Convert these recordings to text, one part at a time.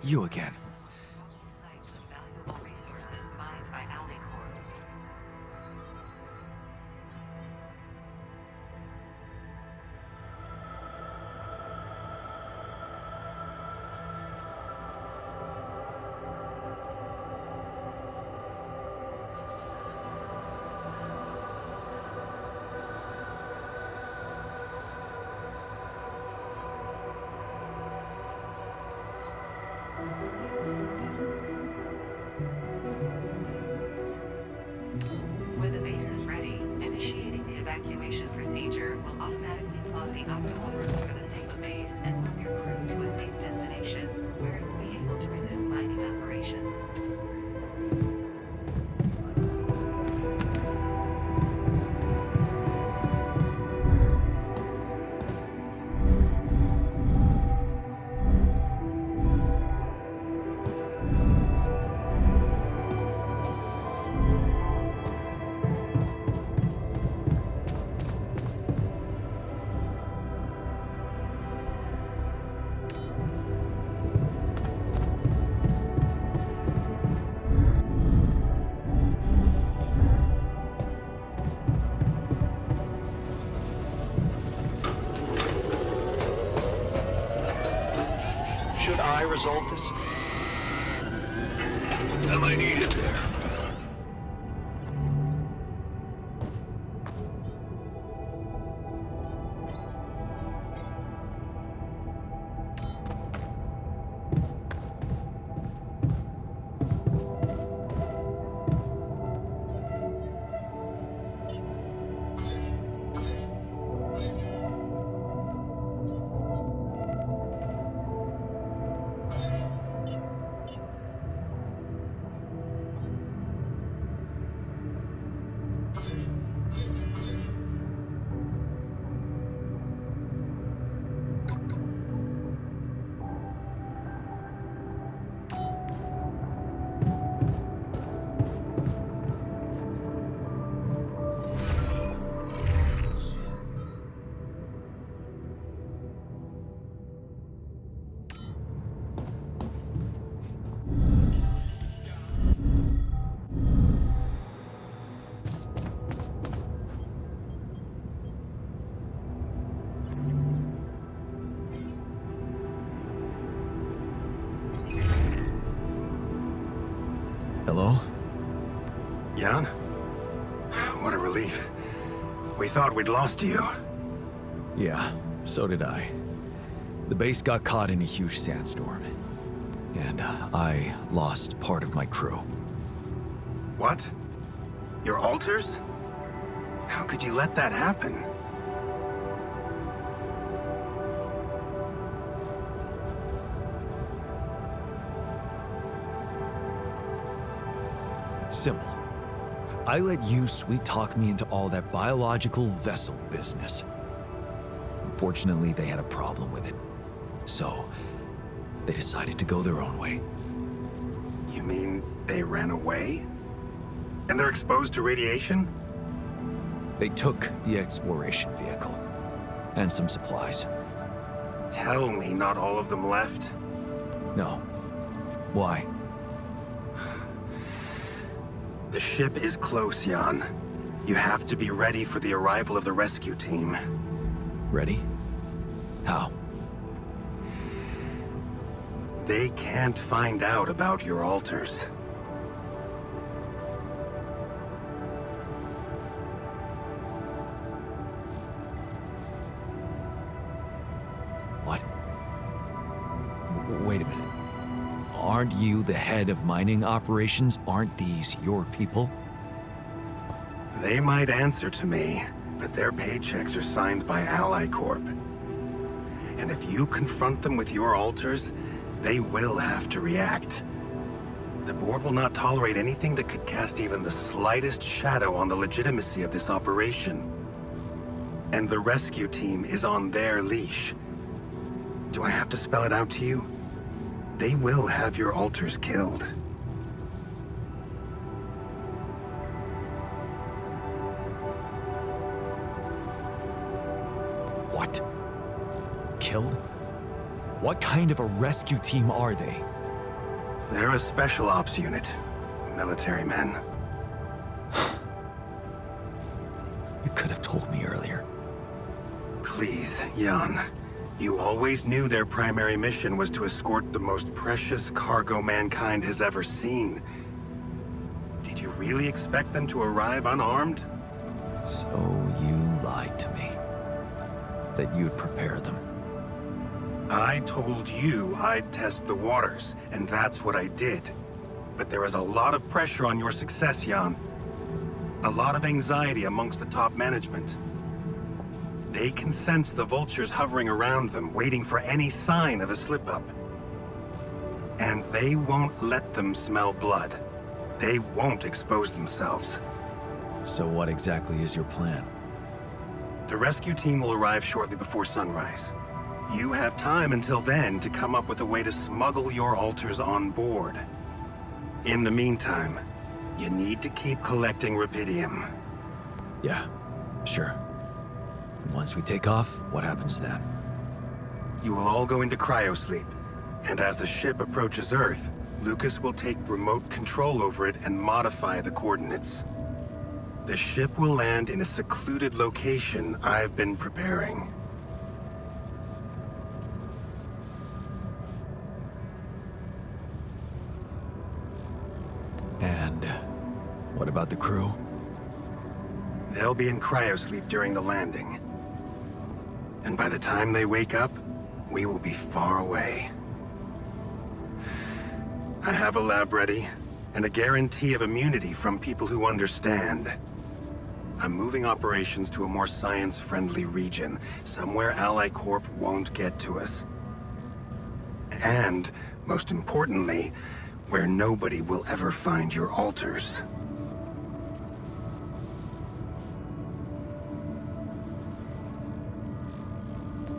You again. Sites of valuable resources mined by Corp. When the base is ready, initiating the evacuation procedure will automatically plot the optimal route for the Sigma base and move your crew to a safe destination, where you will be able to resume mining operations. Should I resolve this? Am I needed there? Hello? Jan? What a relief. We thought we'd lost you. Yeah, so did I. The base got caught in a huge sandstorm. And I lost part of my crew. What? Your altars? How could you let that happen? Simple. I let you sweet-talk me into all that biological vessel business. Unfortunately, they had a problem with it. So, they decided to go their own way. You mean they ran away? And they're exposed to radiation? They took the exploration vehicle. And some supplies. Tell me not all of them left. No. Why? The ship is close, Jan. You have to be ready for the arrival of the rescue team. Ready? How? They can't find out about your altars. What? Wait a minute. Aren't you the head of mining operations? Aren't these your people? They might answer to me, but their paychecks are signed by Corp. And if you confront them with your altars, they will have to react. The board will not tolerate anything that could cast even the slightest shadow on the legitimacy of this operation. And the rescue team is on their leash. Do I have to spell it out to you? They will have your altars killed. What? Killed? What kind of a rescue team are they? They're a special ops unit. Military men. You could have told me earlier. Please, Jan. You always knew their primary mission was to escort the most precious cargo mankind has ever seen. Did you really expect them to arrive unarmed? So you lied to me. That you'd prepare them. I told you I'd test the waters, and that's what I did. But there is a lot of pressure on your success, Jan. A lot of anxiety amongst the top management. They can sense the vultures hovering around them, waiting for any sign of a slip-up. And they won't let them smell blood. They won't expose themselves. So what exactly is your plan? The rescue team will arrive shortly before sunrise. You have time until then to come up with a way to smuggle your altars on board. In the meantime, you need to keep collecting rubidium. Yeah, sure. And once we take off, what happens then? You will all go into cryosleep, and as the ship approaches Earth, Lucas will take remote control over it and modify the coordinates. The ship will land in a secluded location I've been preparing. And what about the crew? They'll be in cryosleep during the landing. And by the time they wake up, we will be far away. I have a lab ready, and a guarantee of immunity from people who understand. I'm moving operations to a more science-friendly region, somewhere Ally Corp won't get to us. And, most importantly, where nobody will ever find your altars.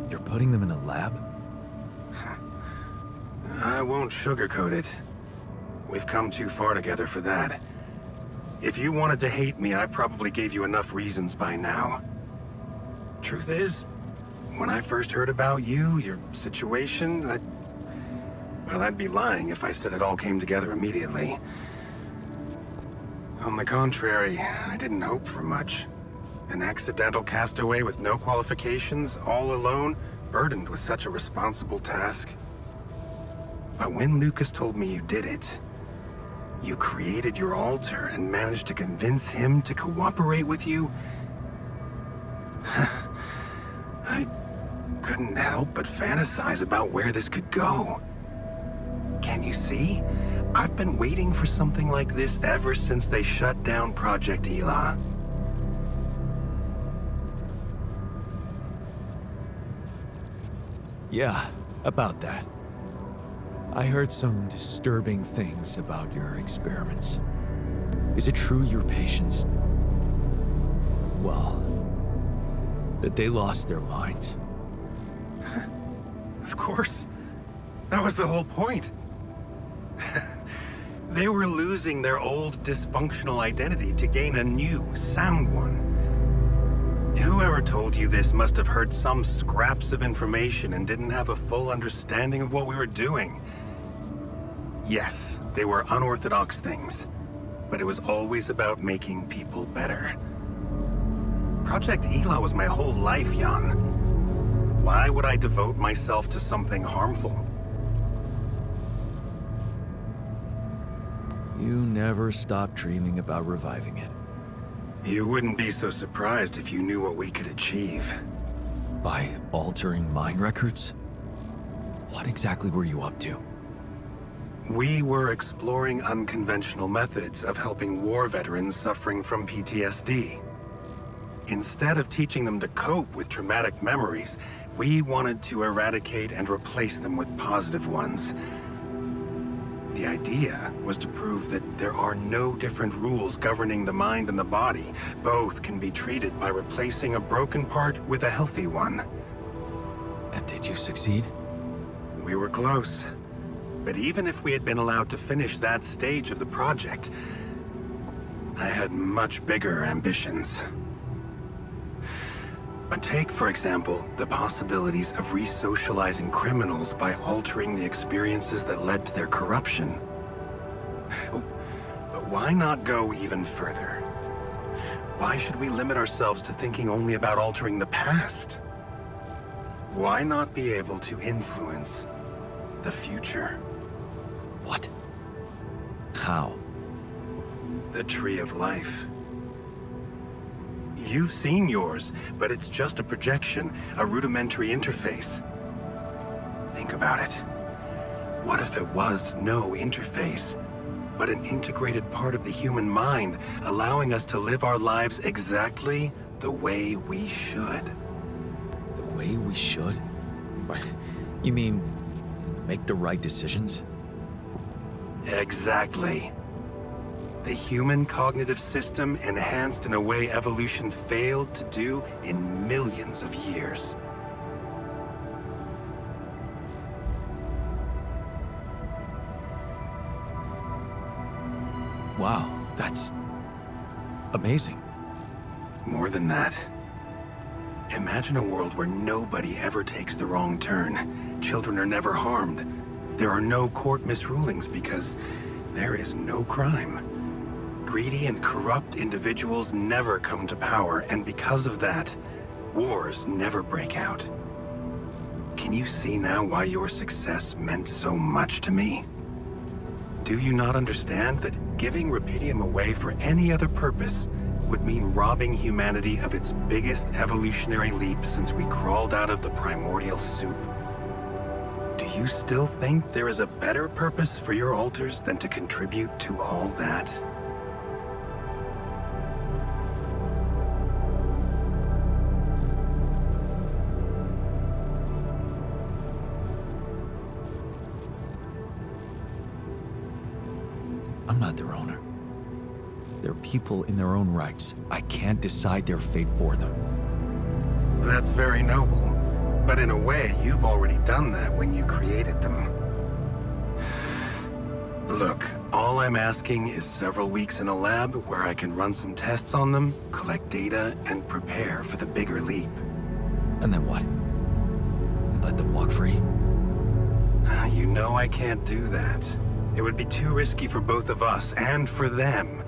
You're putting them in a lab? I won't sugarcoat it. We've come too far together for that. If you wanted to hate me, I probably gave you enough reasons by now. Truth is, when I first heard about you, your situation, I'd be lying if I said it all came together immediately. On the contrary, I didn't hope for much. An accidental castaway with no qualifications, all alone, burdened with such a responsible task. But when Lucas told me you did it, you created your altar and managed to convince him to cooperate with you, I couldn't help but fantasize about where this could go. Can you see? I've been waiting for something like this ever since they shut down Project Ela. Yeah, about that. I heard some disturbing things about your experiments. Is it true your patients... well, that they lost their minds? Of course. That was the whole point. They were losing their old dysfunctional identity to gain a new, sound one. Whoever told you this must have heard some scraps of information and didn't have a full understanding of what we were doing. Yes, they were unorthodox things, but it was always about making people better. Project Ela was my whole life, Jan. Why would I devote myself to something harmful? You never stopped dreaming about reviving it. You wouldn't be so surprised if you knew what we could achieve. By altering mind records? What exactly were you up to? We were exploring unconventional methods of helping war veterans suffering from PTSD. Instead of teaching them to cope with traumatic memories, we wanted to eradicate and replace them with positive ones. The idea was to prove that there are no different rules governing the mind and the body. Both can be treated by replacing a broken part with a healthy one. And did you succeed? We were close. But even if we had been allowed to finish that stage of the project, I had much bigger ambitions. But take, for example, the possibilities of re-socializing criminals by altering the experiences that led to their corruption. But why not go even further? Why should we limit ourselves to thinking only about altering the past? Why not be able to influence the future? What? How? The Tree of Life. You've seen yours, but it's just a projection, a rudimentary interface. Think about it. What if it was no interface, but an integrated part of the human mind, allowing us to live our lives exactly the way we should? The way we should? What? You mean, make the right decisions? Exactly. The human cognitive system enhanced in a way evolution failed to do in millions of years. Wow, that's amazing. More than that. Imagine a world where nobody ever takes the wrong turn. Children are never harmed. There are no court misrulings because there is no crime. Greedy and corrupt individuals never come to power, and because of that, wars never break out. Can you see now why your success meant so much to me? Do you not understand that giving Rupidium away for any other purpose would mean robbing humanity of its biggest evolutionary leap since we crawled out of the primordial soup? Do you still think there is a better purpose for your altars than to contribute to all that? I'm not their owner. They're people in their own rights. I can't decide their fate for them. That's very noble. But in a way, you've already done that when you created them. Look, all I'm asking is several weeks in a lab where I can run some tests on them, collect data, and prepare for the bigger leap. And then what? And let them walk free? You know I can't do that. It would be too risky for both of us and for them.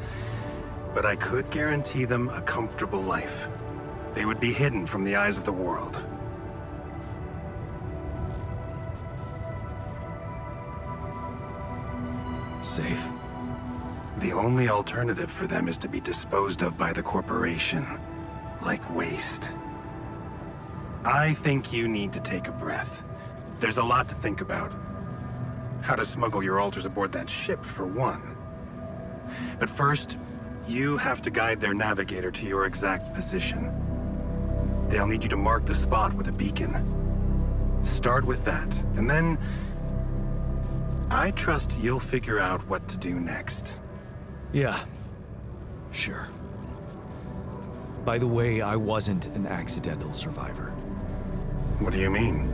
But I could guarantee them a comfortable life. They would be hidden from the eyes of the world. Safe. The only alternative for them is to be disposed of by the corporation, like waste. I think you need to take a breath. There's a lot to think about. How to smuggle your altars aboard that ship, for one. But first, you have to guide their navigator to your exact position. They'll need you to mark the spot with a beacon. Start with that, and then I trust you'll figure out what to do next. Yeah. Sure. By the way, I wasn't an accidental survivor. What do you mean?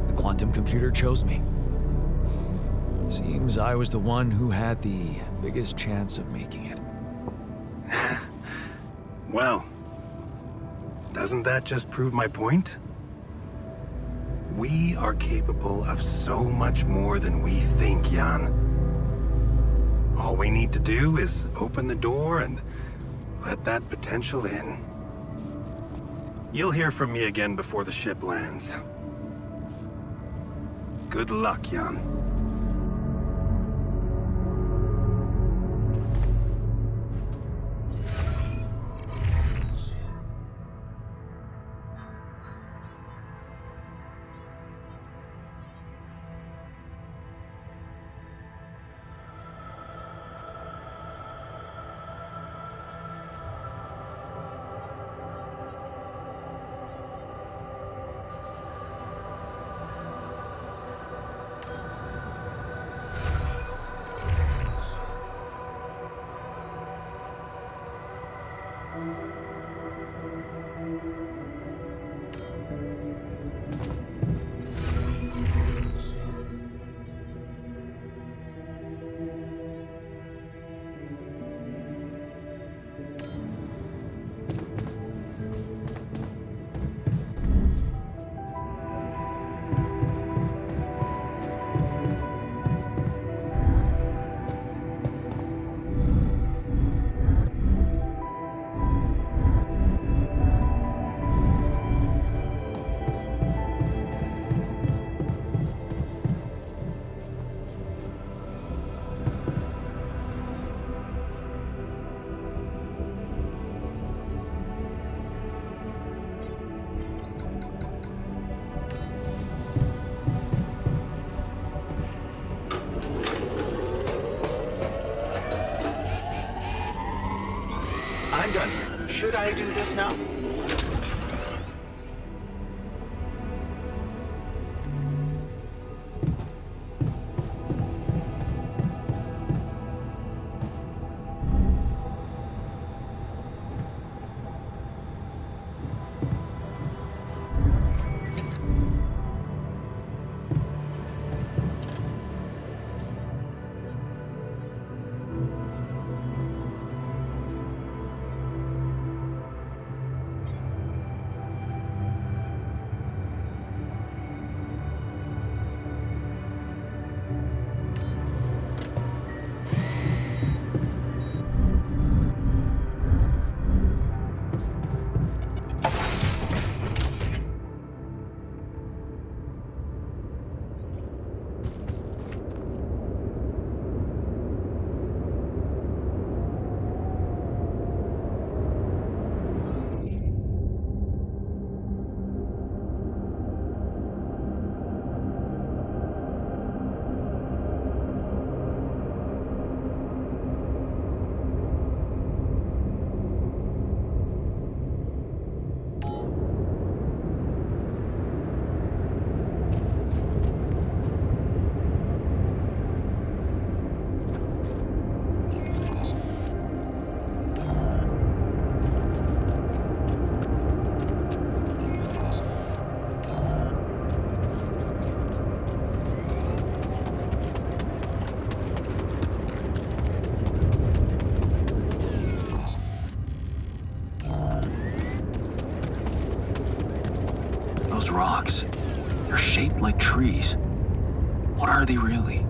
The quantum computer chose me. Seems I was the one who had the biggest chance of making it. Well, doesn't that just prove my point? We are capable of so much more than we think, Jan. All we need to do is open the door and let that potential in. You'll hear from me again before the ship lands. Good luck, Jan. Should I do this now? Those rocks, they're shaped like trees. What are they really?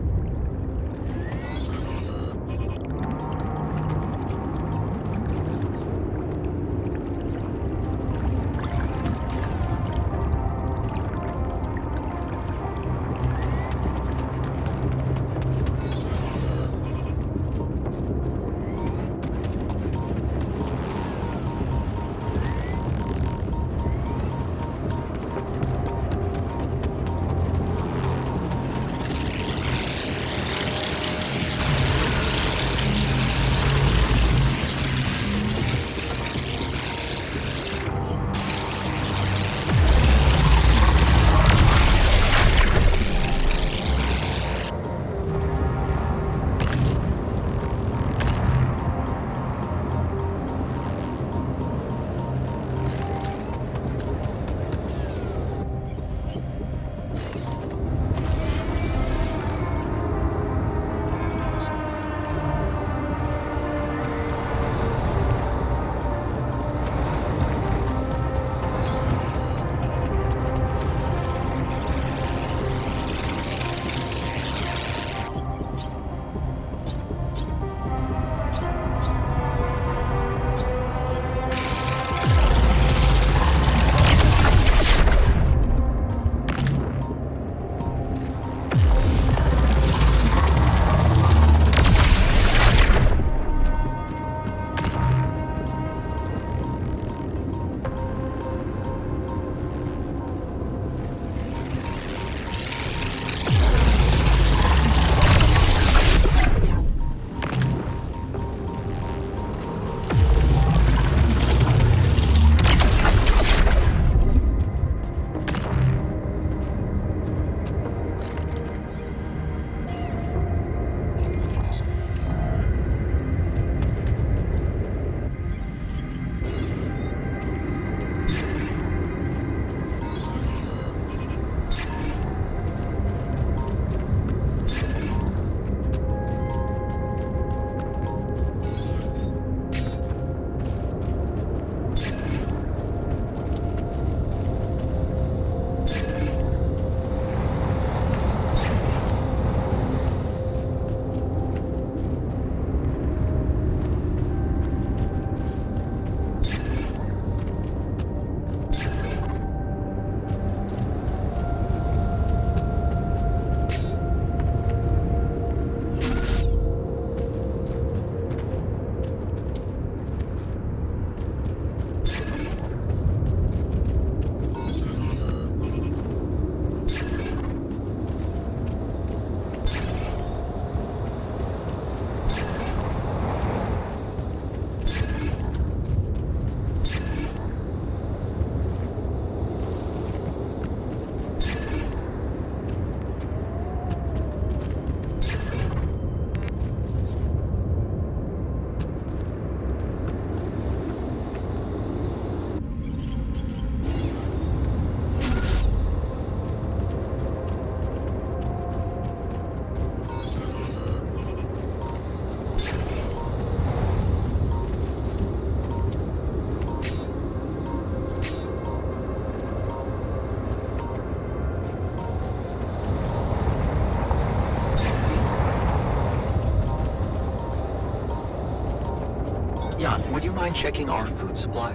mind checking our food supply?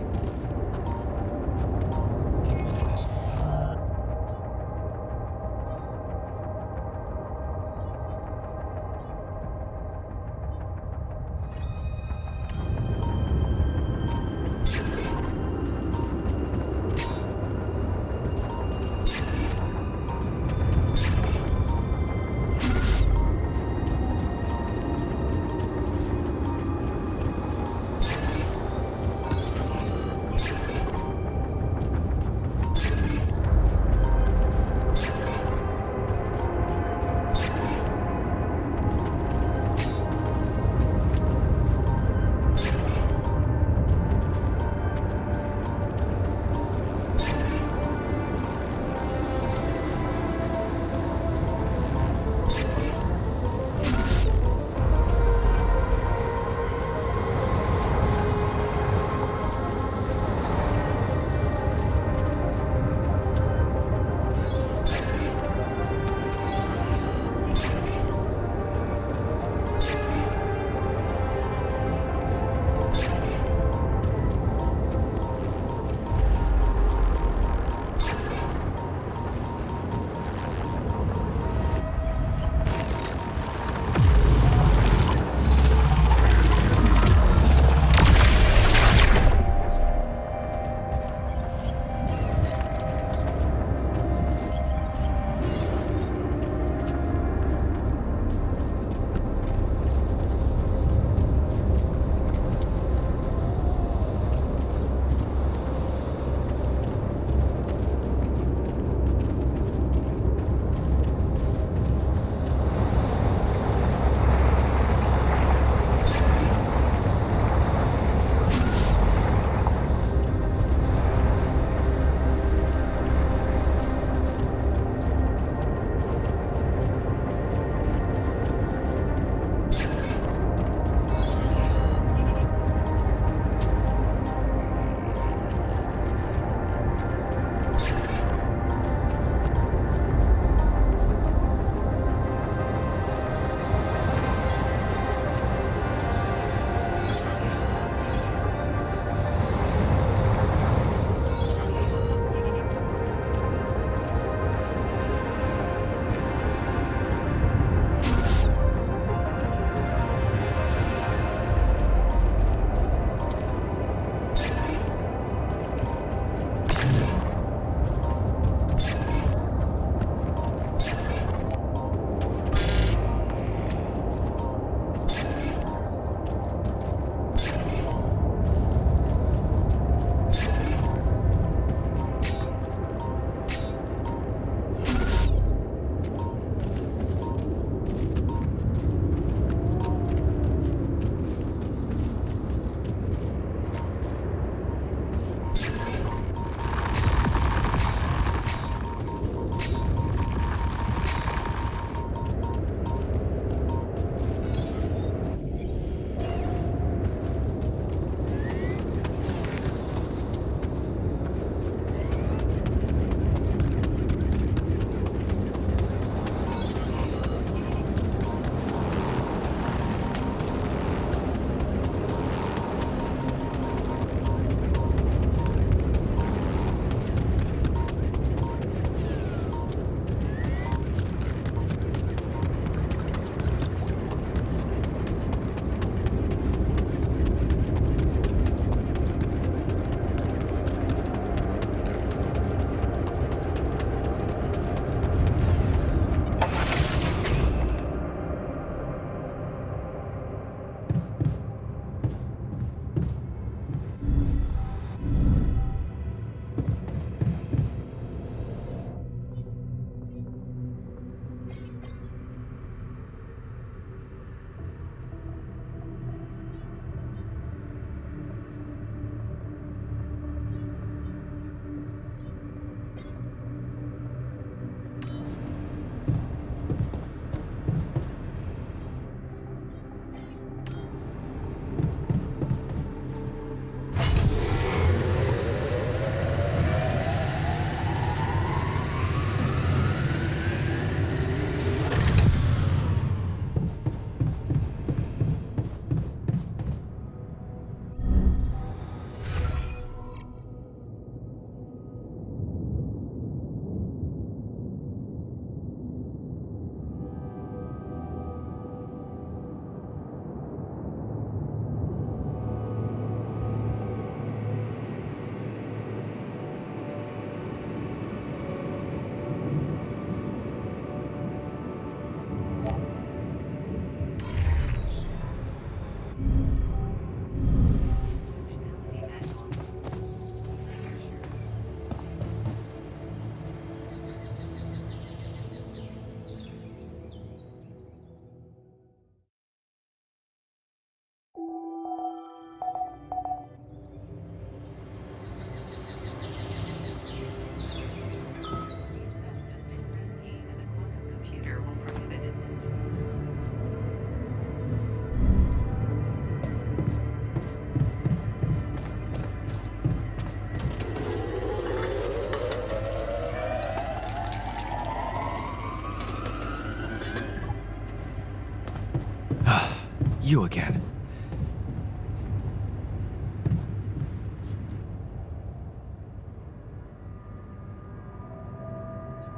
You again.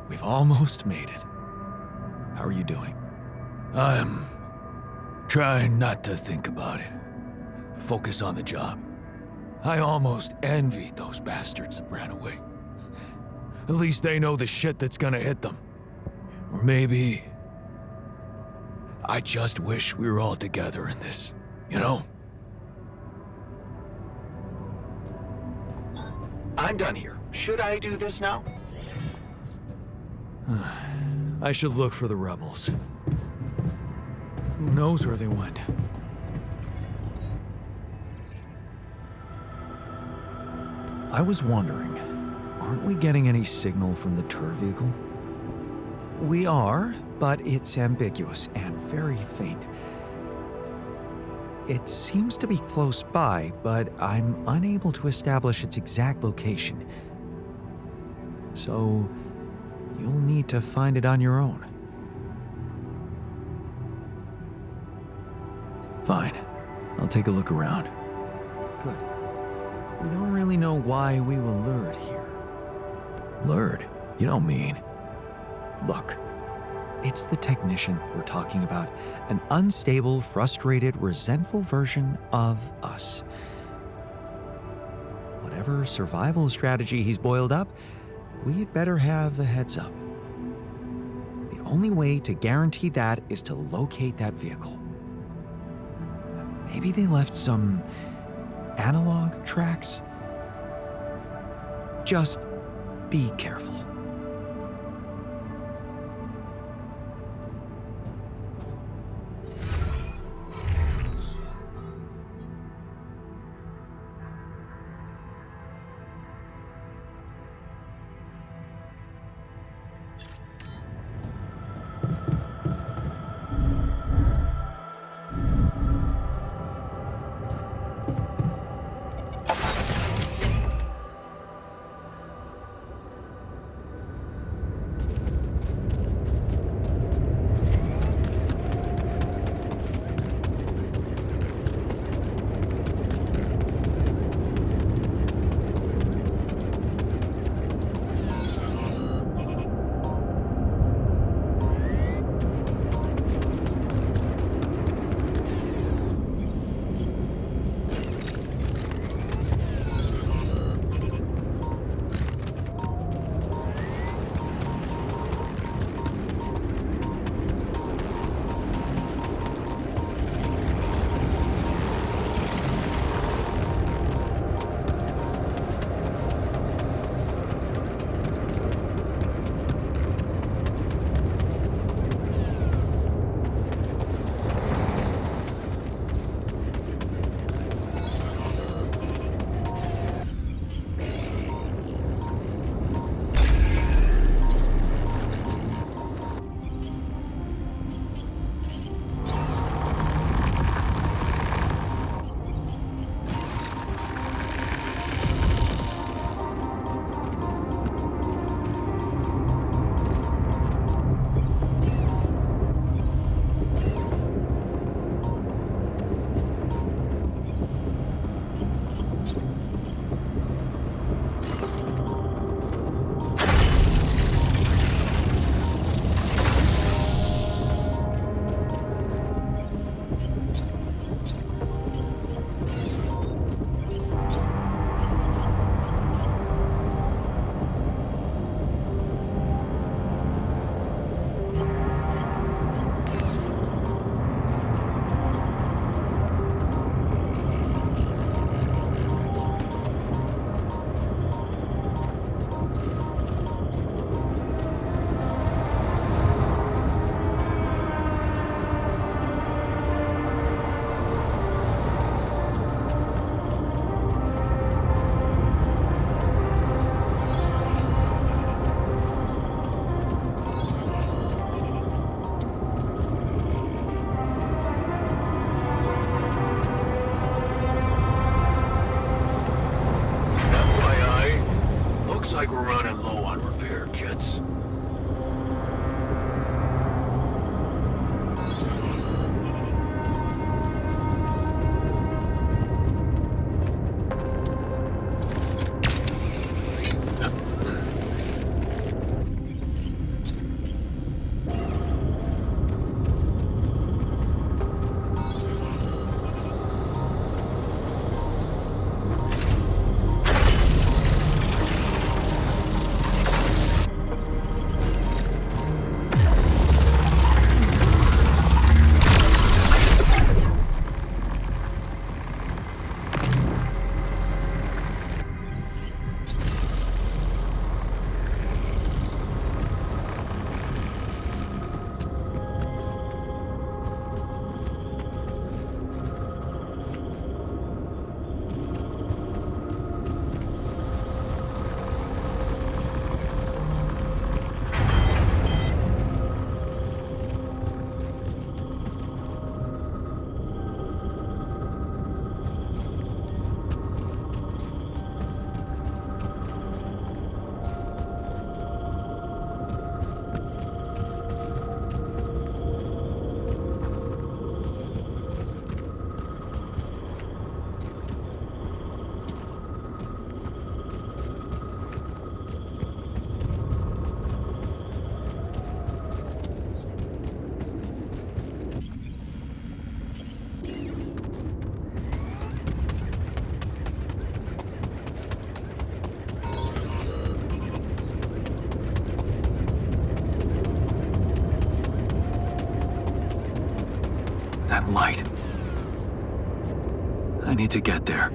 We've almost made it. How are you doing? I'm trying not to think about it. Focus on the job. I almost envy those bastards that ran away. At least they know the shit that's gonna hit them. Or maybe I just wish we were all together in this, you know? I'm done here. Should I do this now? I should look for the rebels. Who knows where they went? I was wondering, aren't we getting any signal from the tour vehicle? We are, but it's ambiguous and very faint. It seems to be close by, but I'm unable to establish its exact location. So, you'll need to find it on your own. Fine. I'll take a look around. Good. We don't really know why we were lured here. Lured? You don't mean. Look, it's the technician we're talking about. An unstable, frustrated, resentful version of us. Whatever survival strategy he's boiled up, we had better have a heads up. The only way to guarantee that is to locate that vehicle. Maybe they left some analog tracks? Just be careful. like we're running low on repair kits. light. I need to get there.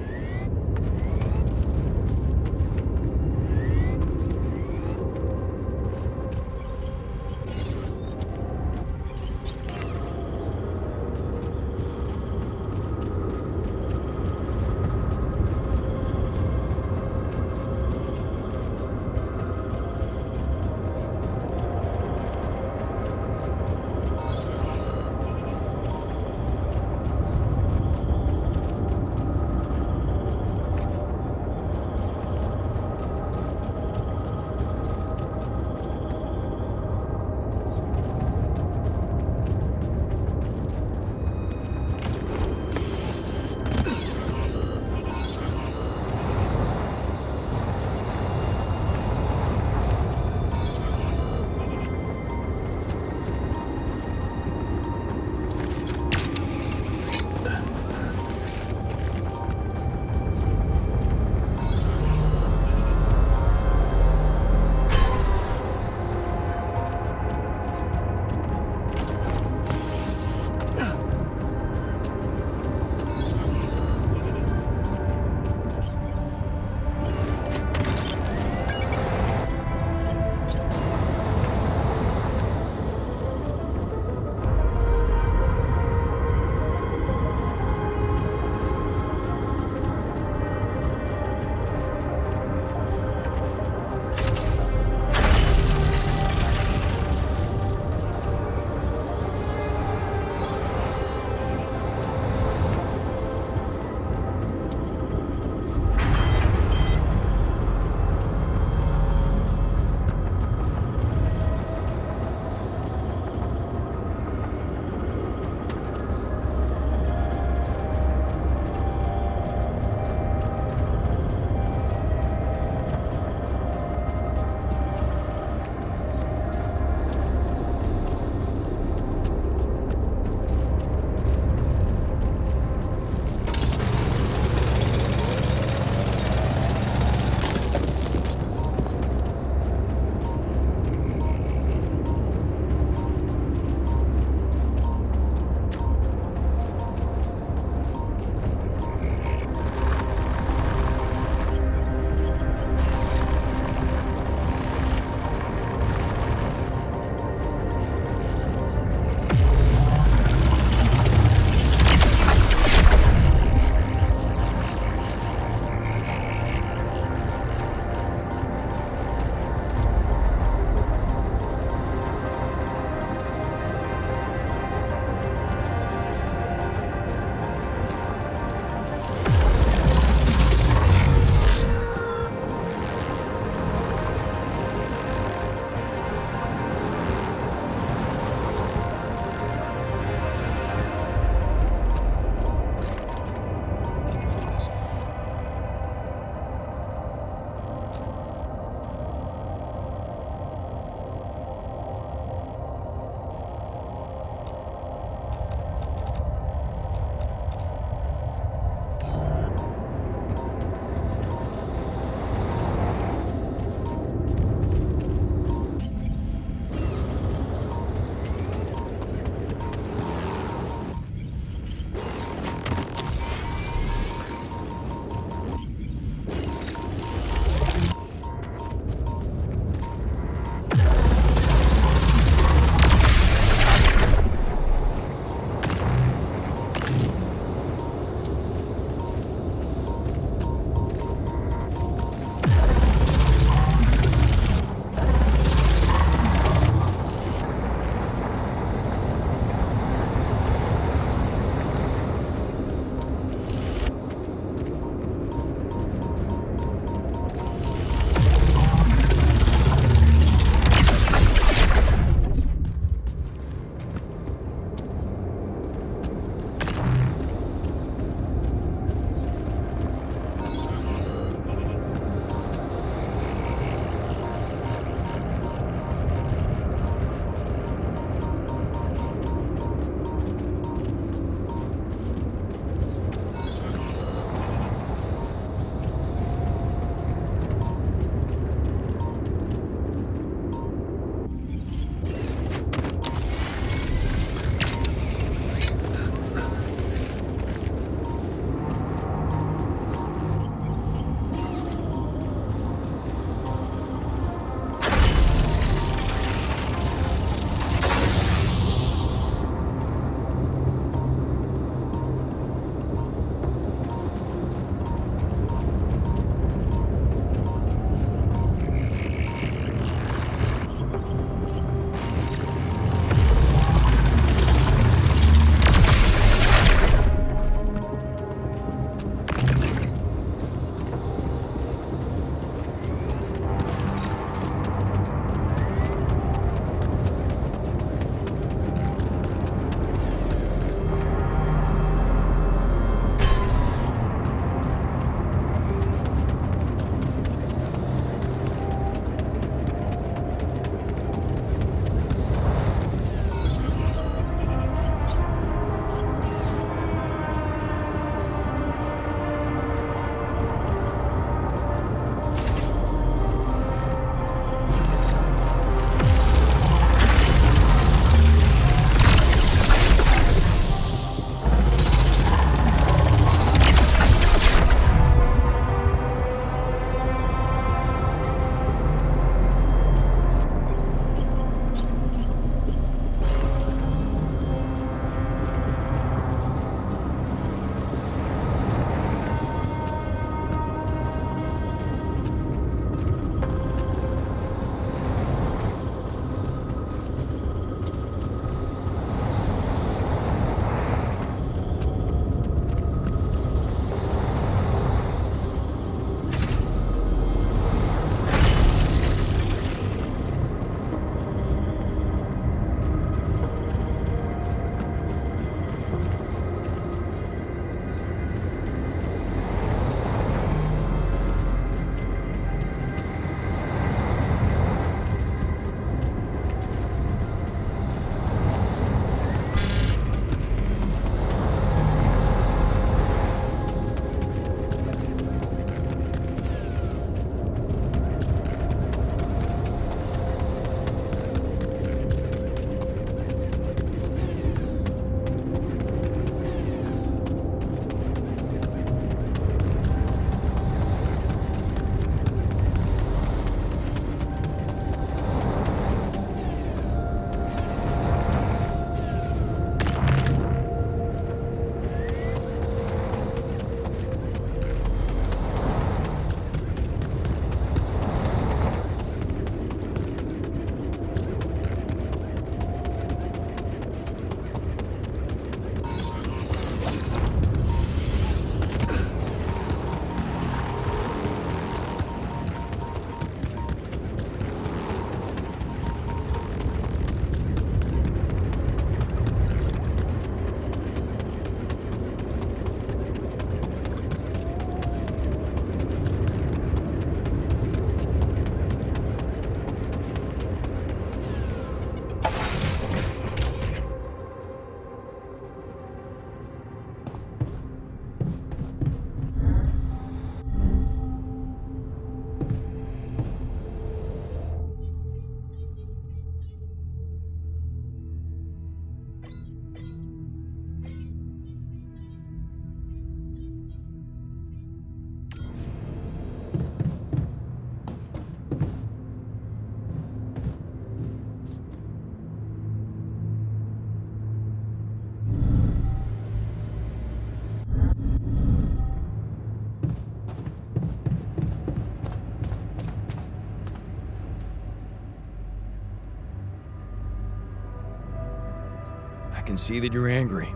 can see that you're angry.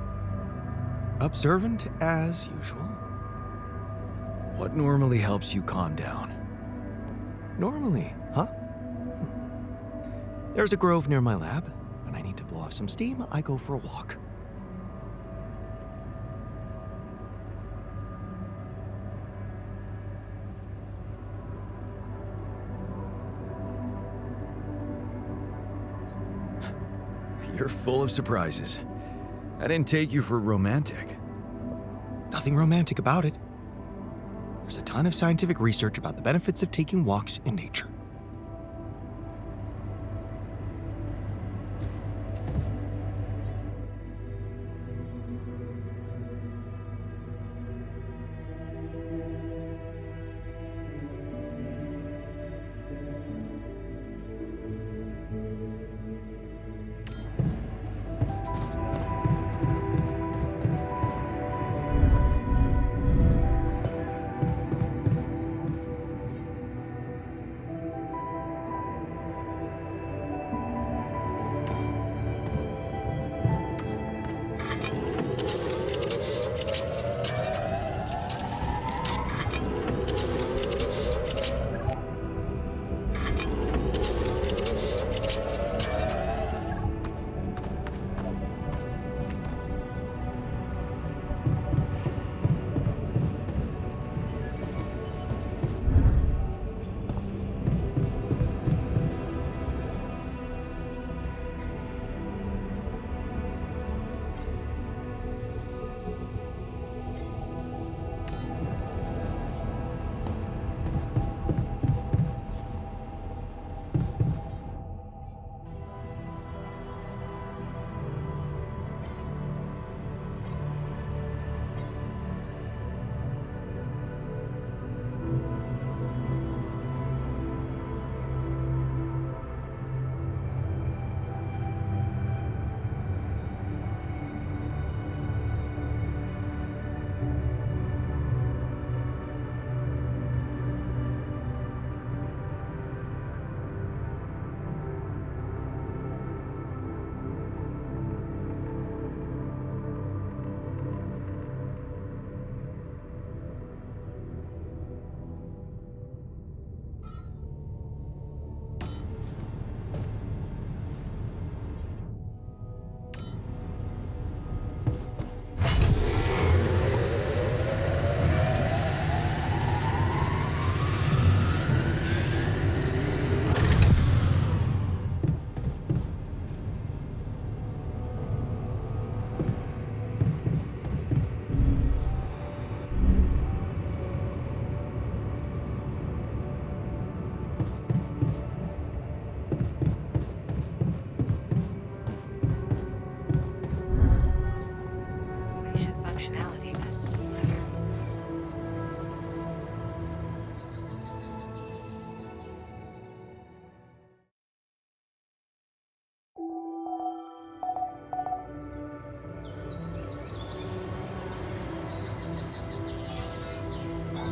Observant as usual. What normally helps you calm down? Normally, huh? There's a grove near my lab. When I need to blow off some steam, I go for a walk. You're full of surprises. I didn't take you for romantic. Nothing romantic about it. There's a ton of scientific research about the benefits of taking walks in nature.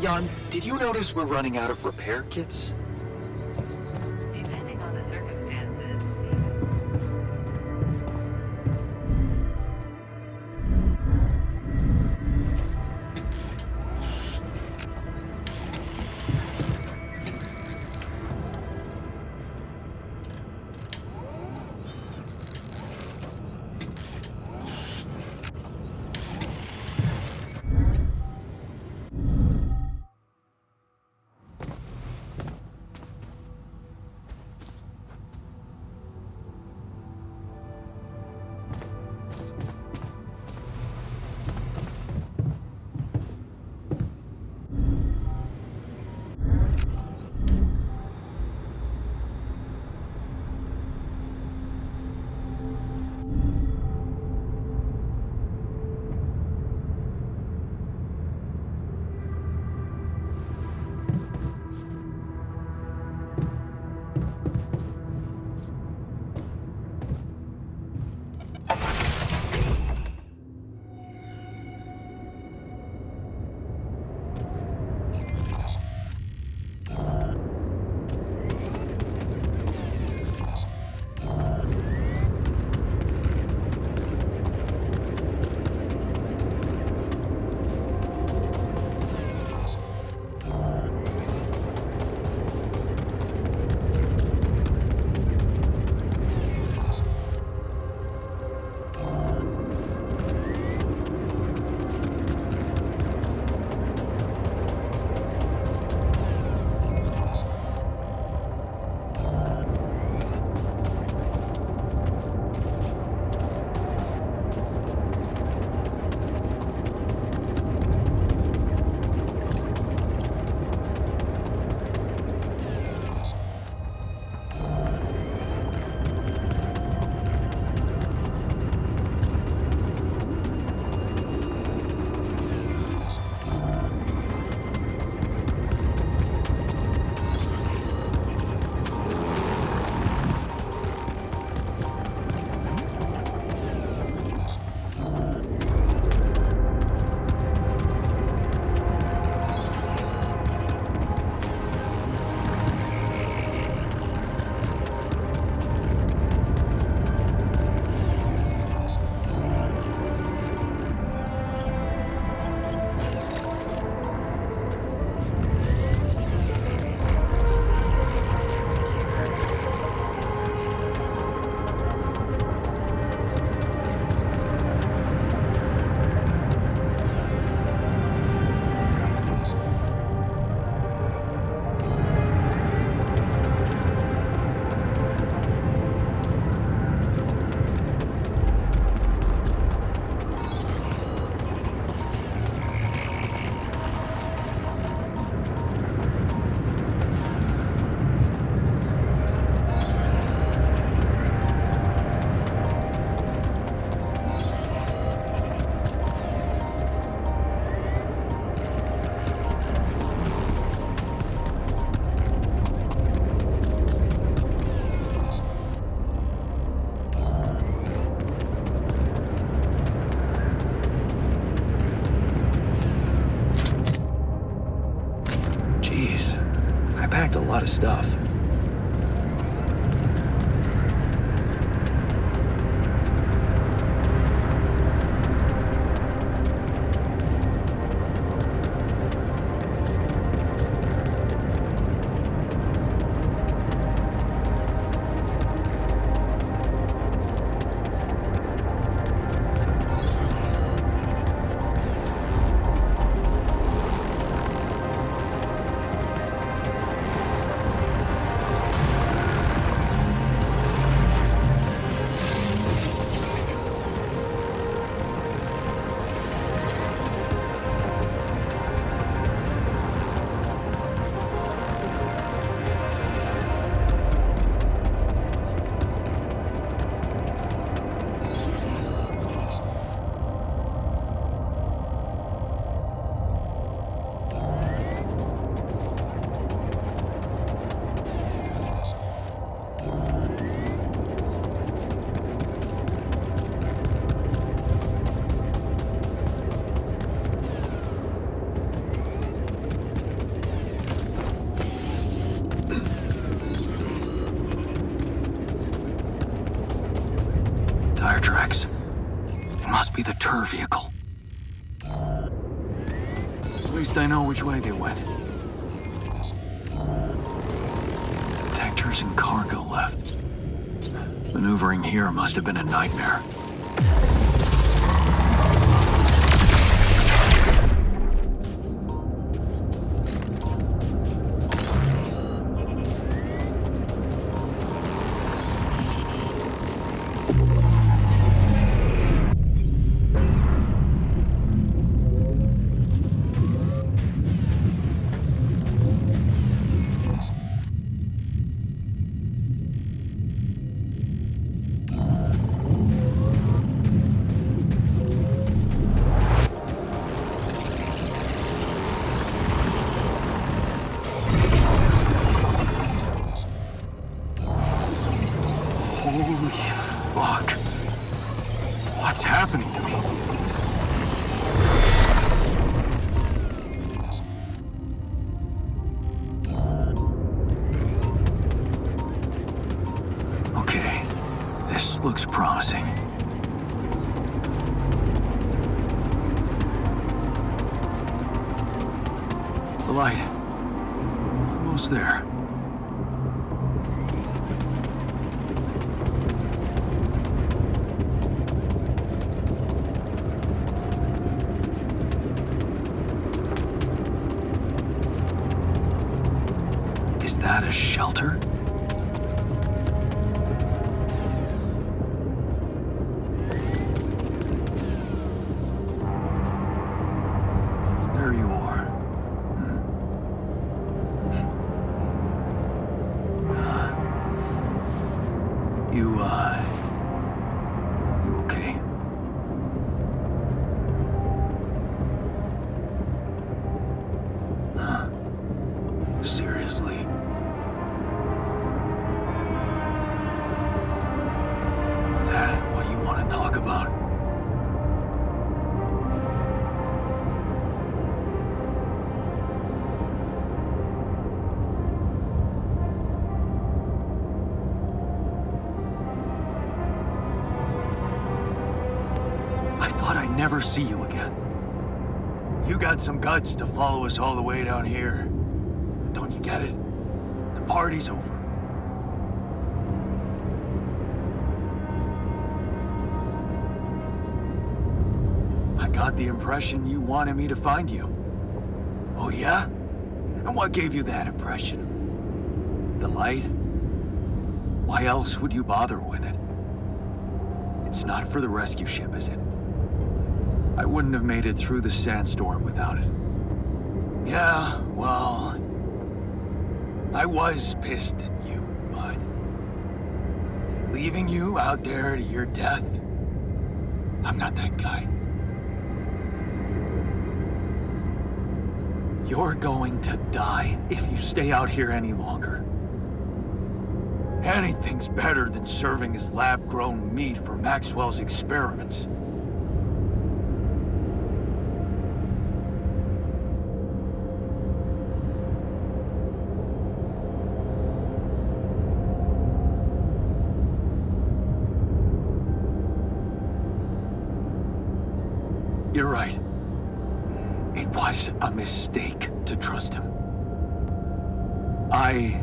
Jan, did you notice we're running out of repair kits? Depending on the circumstances, stuff. Tire tracks. It must be the tour vehicle. At least I know which way they went. Detectors and cargo left. Maneuvering here must have been a nightmare. Holy fuck. What's happening to me? Okay, this looks promising. The light. Almost there. Is that a shelter? There you are. You okay? Huh? Seriously? That what you want to talk about? I thought I'd never see you again. You got some guts to follow us all the way down here. Don't you get it? The party's over. I got the impression you wanted me to find you. Oh yeah? And what gave you that impression? The light? Why else would you bother with it? It's not for the rescue ship, is it? I wouldn't have made it through the sandstorm without it. Yeah, well, I was pissed at you, but leaving you out there to your death, I'm not that guy. You're going to die if you stay out here any longer. Anything's better than serving as lab-grown meat for Maxwell's experiments. You're right. It was a mistake to trust him. I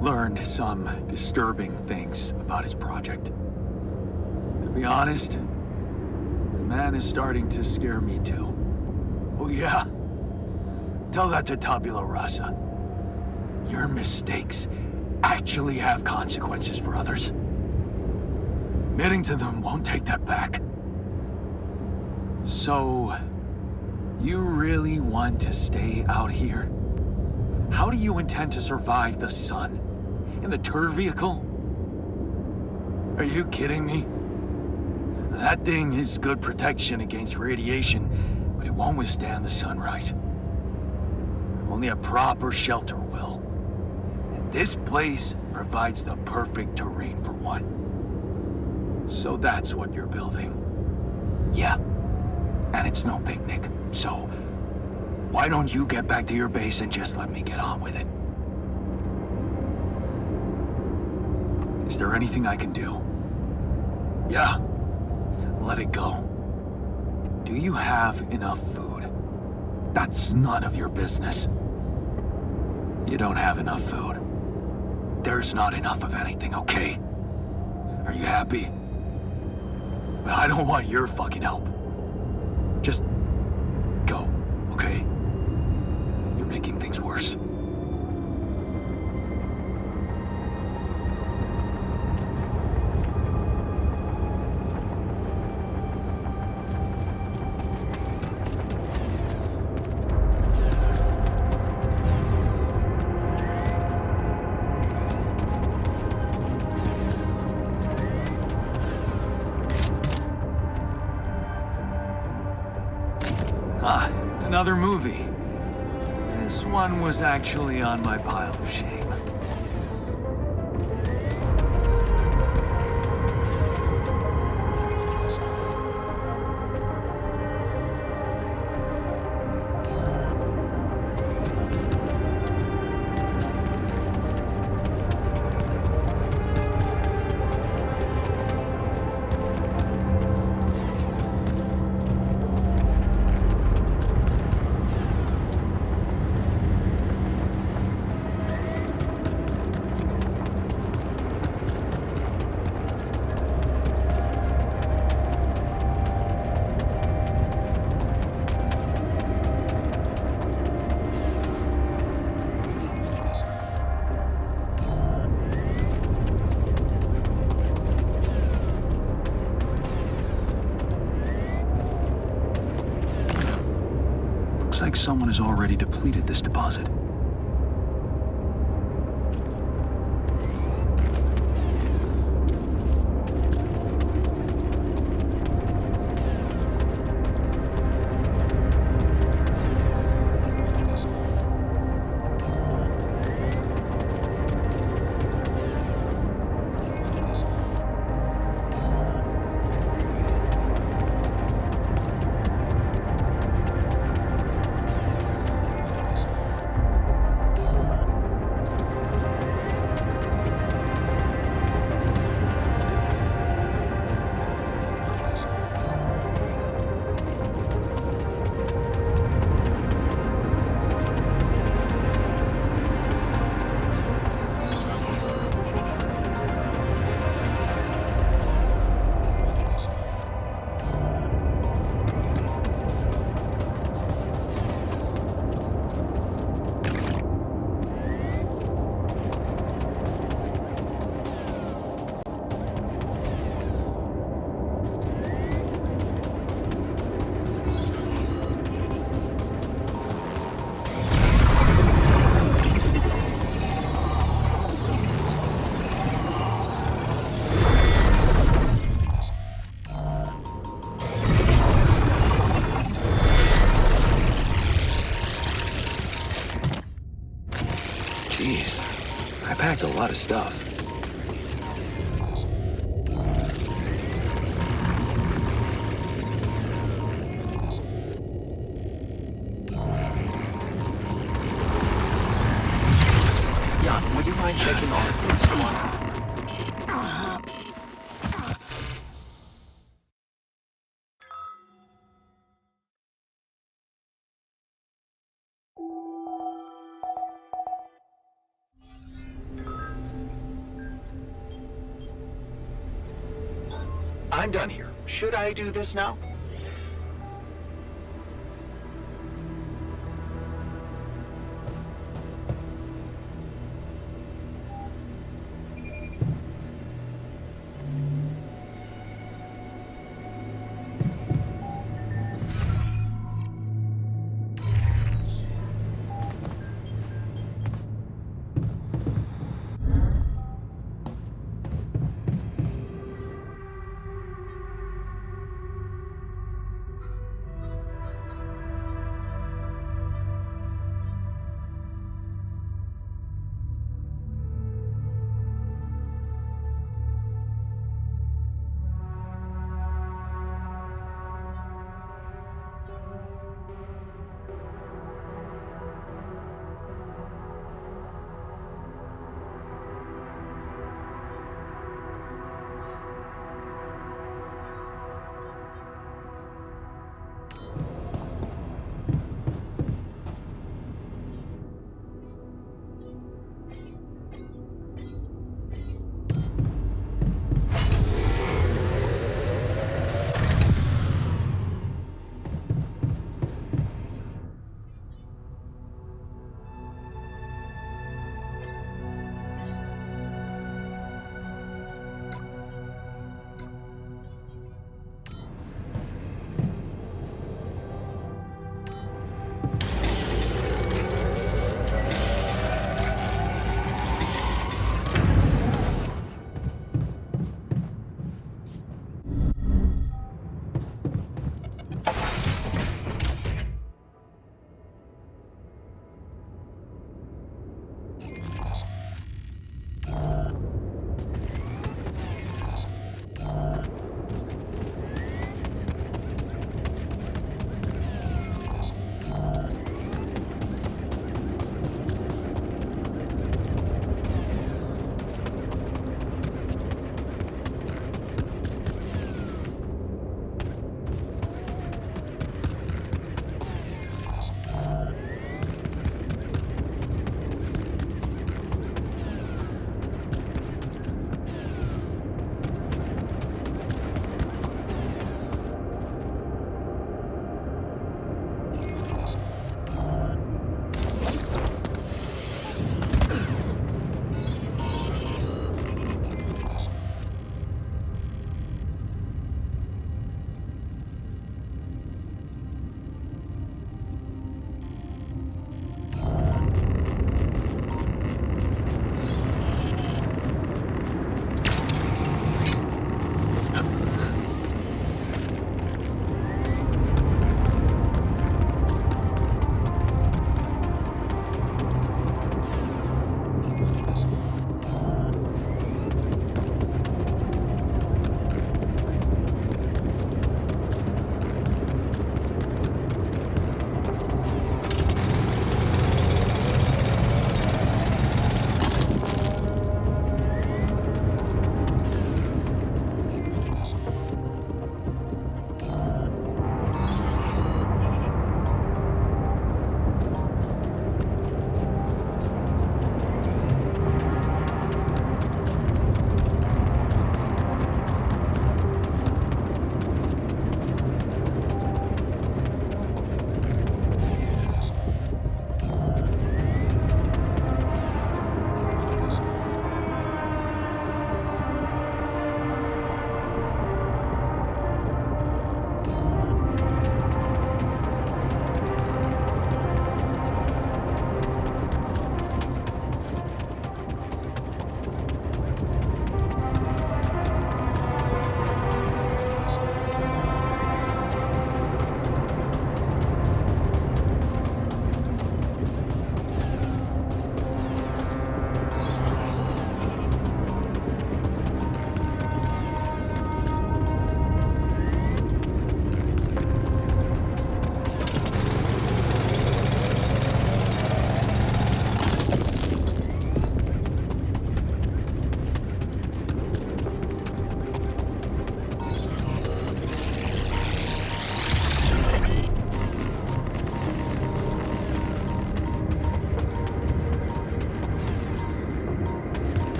learned some disturbing things about his project. To be honest, the man is starting to scare me too. Oh yeah? Tell that to Tabula Rasa. Your mistakes actually have consequences for others. Admitting to them won't take that back. So, you really want to stay out here? How do you intend to survive the sun? In the tour vehicle? Are you kidding me? That thing is good protection against radiation, but it won't withstand the sunrise. Only a proper shelter will. And this place provides the perfect terrain for one. So that's what you're building. Yeah. And it's no picnic, so why don't you get back to your base and just let me get on with it? Is there anything I can do? Yeah. Let it go. Do you have enough food? That's none of your business. You don't have enough food. There's not enough of anything, okay? Are you happy? But I don't want your fucking help. Just go, okay? You're making things worse. Ah, another movie. This one was actually on my pile of shame. Looks like someone has already depleted this deposit. Jeez, I packed a lot of stuff. Jan, would you mind checking all the food store? I'm done here. Should I do this now?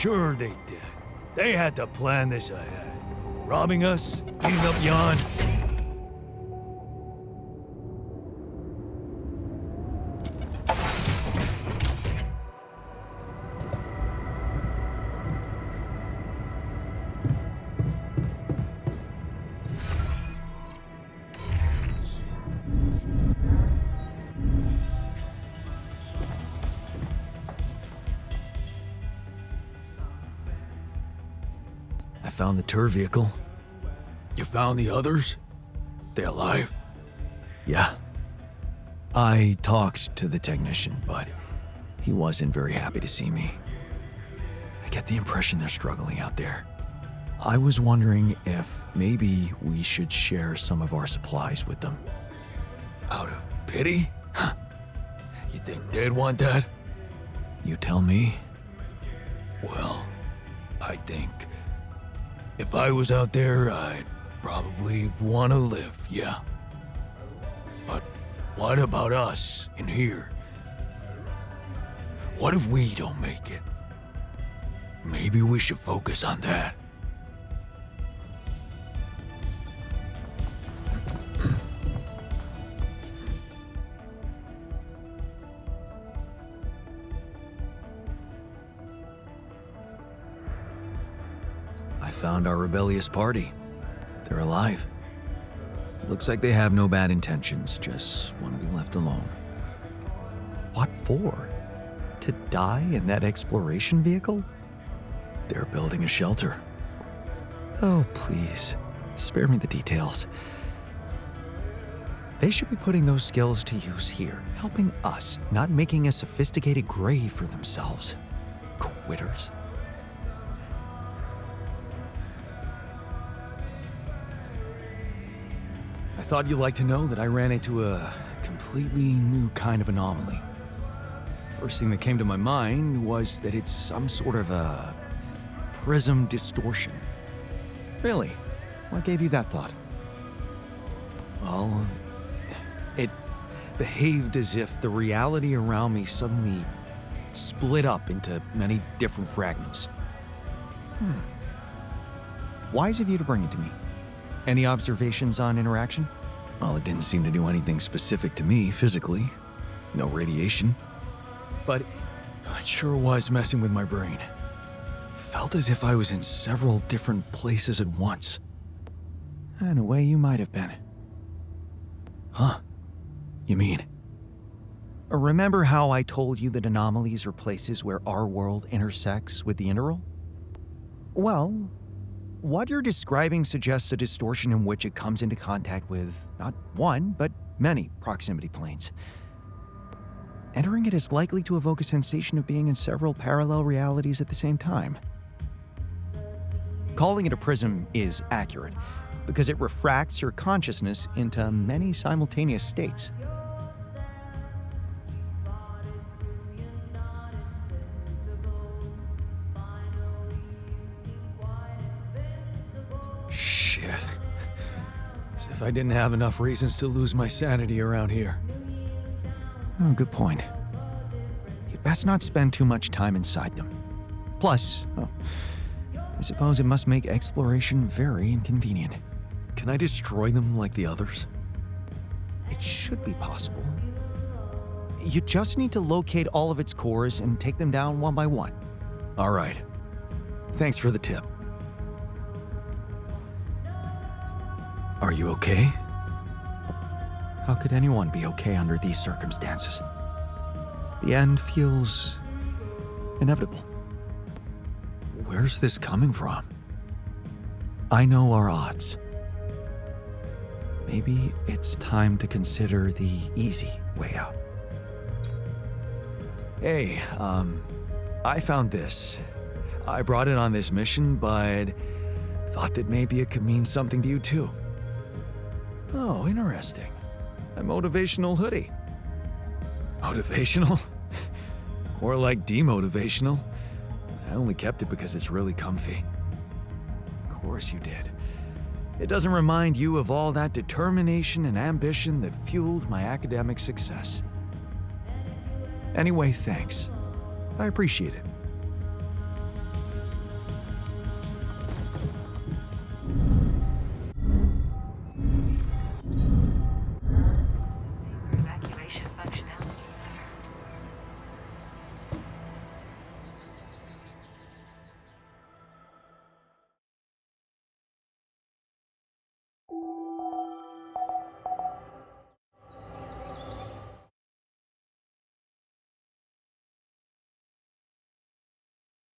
sure they did. They had to plan this ahead. Robbing us, beating up Jan. I found the tour vehicle. You found the others? They alive? Yeah. I talked to the technician, but he wasn't very happy to see me. I get the impression they're struggling out there. I was wondering if maybe we should share some of our supplies with them. Out of pity? Huh. You think they'd want that? You tell me. Well, I think if I was out there, I'd probably want to live, yeah. But what about us in here? What if we don't make it? Maybe we should focus on that. I found our rebellious party. They're alive. Looks like they have no bad intentions, just want to be left alone. What for? To die in that exploration vehicle? They're building a shelter. Oh, please, spare me the details. They should be putting those skills to use here, helping us, not making a sophisticated grave for themselves. Quitters. I thought you'd like to know that I ran into a completely new kind of anomaly. First thing that came to my mind was that it's some sort of a prism distortion. Really? What gave you that thought? Well, it behaved as if the reality around me suddenly split up into many different fragments. Wise of you to bring it to me. Any observations on interaction? Well, it didn't seem to do anything specific to me physically. No radiation. But it sure was messing with my brain. Felt as if I was in several different places at once. In a way, you might have been. Huh? You mean? Remember how I told you that anomalies are places where our world intersects with the interworld? Well, what you're describing suggests a distortion in which it comes into contact with not one, but many proximity planes. Entering it is likely to evoke a sensation of being in several parallel realities at the same time. Calling it a prism is accurate, because it refracts your consciousness into many simultaneous states. Shit. As if I didn't have enough reasons to lose my sanity around here. Oh, good point. You'd best not spend too much time inside them. Plus, I suppose it must make exploration very inconvenient. Can I destroy them like the others? It should be possible. You just need to locate all of its cores and take them down one by one. All right. Thanks for the tip. Are you okay? How could anyone be okay under these circumstances? The end feels inevitable. Where's this coming from? I know our odds. Maybe it's time to consider the easy way out. Hey, I found this. I brought it on this mission, but thought that maybe it could mean something to you too. Oh, interesting. A motivational hoodie. Motivational? More like demotivational. I only kept it because it's really comfy. Of course you did. It doesn't remind you of all that determination and ambition that fueled my academic success. Anyway, thanks. I appreciate it.